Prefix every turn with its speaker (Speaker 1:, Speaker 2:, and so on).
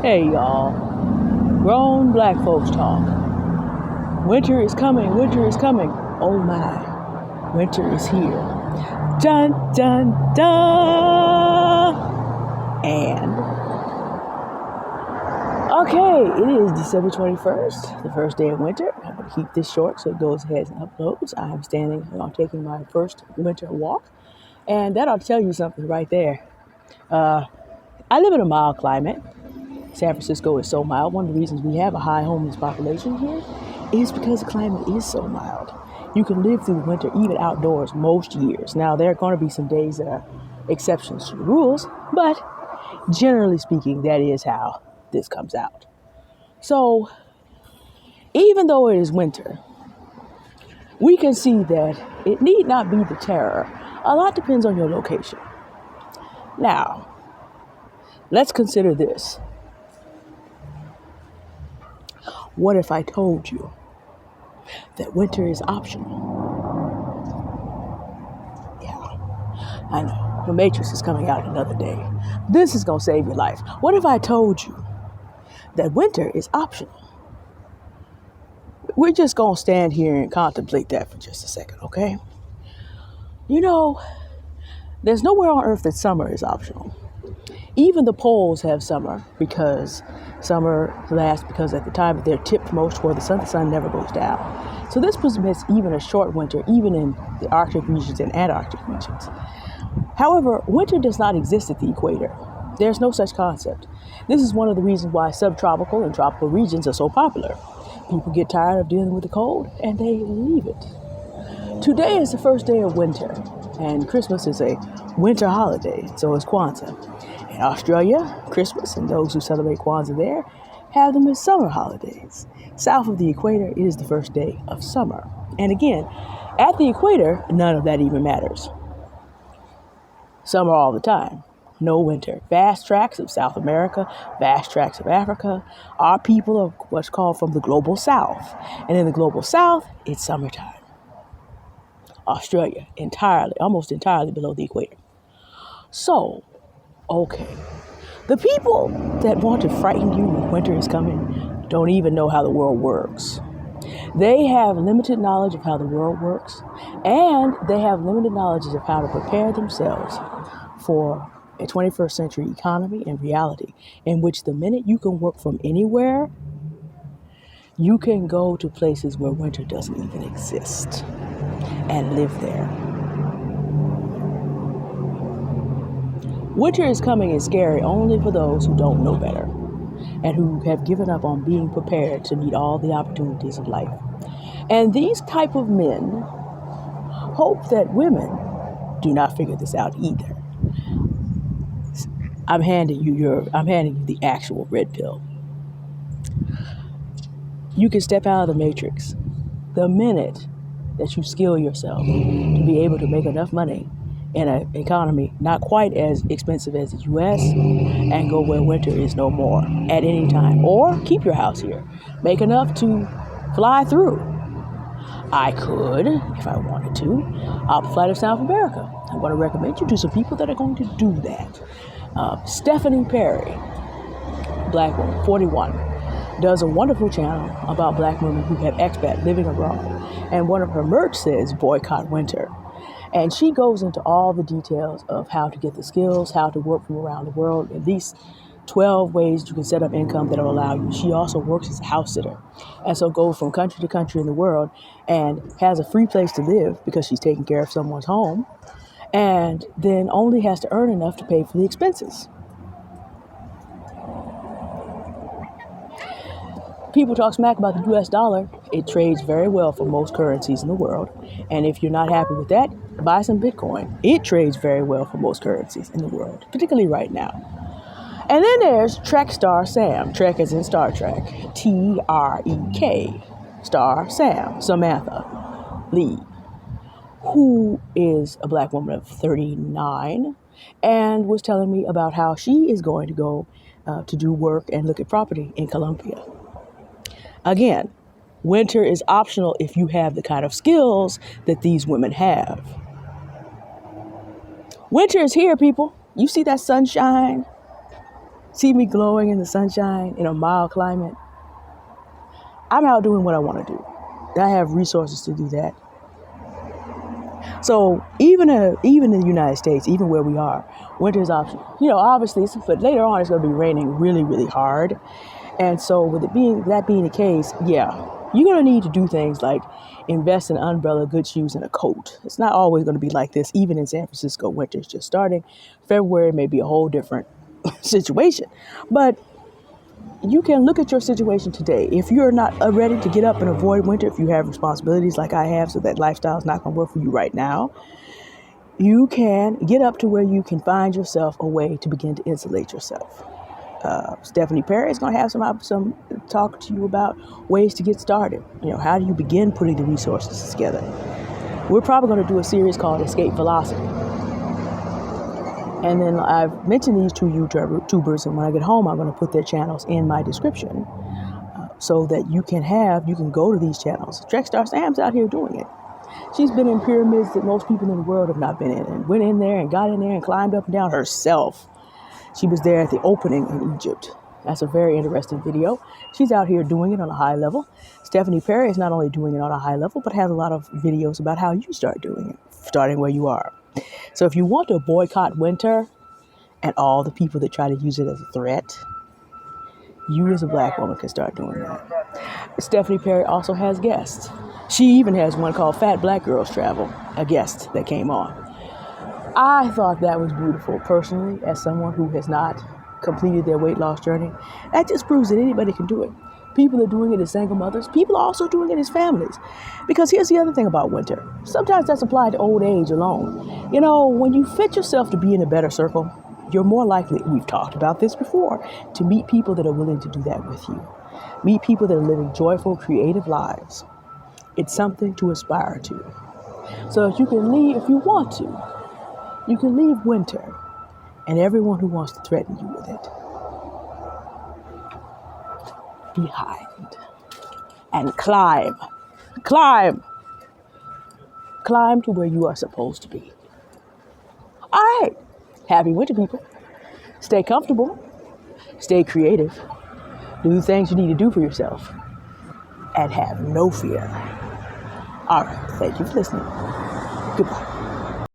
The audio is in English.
Speaker 1: Hey y'all, grown black folks talk. Winter is coming, winter is coming. Oh my, winter is here. Dun, dun, dun. And, okay, it is December 21st, the first day of winter. I'm going to keep this short so it goes ahead and uploads. I'm taking my first winter walk. And that ought to tell you something right there. I live in a mild climate. San Francisco is so mild. One of the reasons we have a high homeless population here is because the climate is so mild. You can live through winter even outdoors most years. Now, there are going to be some days that are exceptions to the rules, but generally speaking, that is how this comes out. So, even though it is winter, we can see that it need not be the terror. A lot depends on your location. Now, let's consider this. What if I told you that winter is optional? Yeah, I know. The Matrix is coming out another day. This is going to save your life. What if I told you that winter is optional? We're just going to stand here and contemplate that for just a second, okay? You know, there's nowhere on earth that summer is optional. Even the poles have summer because summer lasts because at the time that they're tipped most toward the sun never goes down. So this permits even a short winter, even in the Arctic regions and Antarctic regions. However, winter does not exist at the equator. There's no such concept. This is one of the reasons why subtropical and tropical regions are so popular. People get tired of dealing with the cold and they leave it. Today is the first day of winter, and Christmas is a winter holiday, so is Kwanzaa. In Australia, Christmas, and those who celebrate Kwanzaa there, have them as summer holidays. South of the equator, it is the first day of summer. And again, at the equator, none of that even matters. Summer all the time, no winter. Vast tracts of South America, vast tracts of Africa. Our people are what's called from the global south. And in the global south, it's summertime. Australia, almost entirely below the equator. So, okay, the people that want to frighten you when winter is coming don't even know how the world works. They have limited knowledge of how the world works, and they have limited knowledge of how to prepare themselves for a 21st century economy and reality in which the minute you can work from anywhere, you can go to places where winter doesn't even exist and live there. Winter is coming is scary only for those who don't know better and who have given up on being prepared to meet all the opportunities of life. And these type of men hope that women do not figure this out either. I'm handing you the actual red pill. You can step out of the matrix the minute that you skill yourself to be able to make enough money in an economy not quite as expensive as the U.S. and go where winter is no more at any time. Or keep your house here. Make enough to fly through. I could, if I wanted to, opt flight of South America. I'm going to recommend you to some people that are going to do that. Stephanie Perry, black woman, 41, does a wonderful channel about black women who have expat living abroad. And one of her merch says, boycott winter. And she goes into all the details of how to get the skills, how to work from around the world, at least 12 ways you can set up income that will allow you. She also works as a house sitter. And so goes from country to country in the world and has a free place to live because she's taking care of someone's home, and then only has to earn enough to pay for the expenses. People talk smack about the U.S. dollar. It trades very well for most currencies in the world. And if you're not happy with that, buy some Bitcoin. It trades very well for most currencies in the world, particularly right now. And then there's Trek Star Sam. Trek as in Star Trek. Trek Star Sam. Samantha Lee, who is a black woman of 39 and was telling me about how she is going to go to do work and look at property in Colombia. Again, winter is optional if you have the kind of skills that these women have. Winter is here, people. You see that sunshine? See me glowing in the sunshine in a mild climate. I'm out doing what I want to do. I have resources to do that. So even in the United States, even where we are, winter is optional. Obviously, but later on it's going to be raining really, really hard. And so with that being the case, yeah, you're going to need to do things like invest in an umbrella, good shoes, and a coat. It's not always going to be like this. Even in San Francisco, winter is just starting. February may be a whole different situation. But you can look at your situation today. If you're not ready to get up and avoid winter, if you have responsibilities like I have, so that lifestyle is not going to work for you right now, you can get up to where you can find yourself a way to begin to insulate yourself. Stephanie Perry is going to have some talk to you about ways to get started. How do you begin putting the resources together? We're probably going to do a series called Escape Velocity. And then I've mentioned these two YouTubers, and when I get home, I'm going to put their channels in my description so that you can go to these channels. Trekstar Sam's out here doing it. She's been in pyramids that most people in the world have not been in, and went in there and got in there and climbed up and down herself. She was there at the opening in Egypt. That's a very interesting video. She's out here doing it on a high level. Stephanie Perry is not only doing it on a high level, but has a lot of videos about how you start doing it, starting where you are. So if you want to boycott winter and all the people that try to use it as a threat, you as a black woman can start doing that. Stephanie Perry also has guests. She even has one called Fat Black Girls Travel, a guest that came on. I thought that was beautiful, personally, as someone who has not completed their weight loss journey. That just proves that anybody can do it. People are doing it as single mothers. People are also doing it as families. Because here's the other thing about winter. Sometimes that's applied to old age alone. When you fit yourself to be in a better circle, you're more likely, we've talked about this before, to meet people that are willing to do that with you. Meet people that are living joyful, creative lives. It's something to aspire to. So if you want to, you can leave winter and everyone who wants to threaten you with it behind and climb to where you are supposed to be. All right. Happy winter, people. Stay comfortable. Stay creative. Do the things you need to do for yourself. And have no fear. All right. Thank you for listening. Goodbye.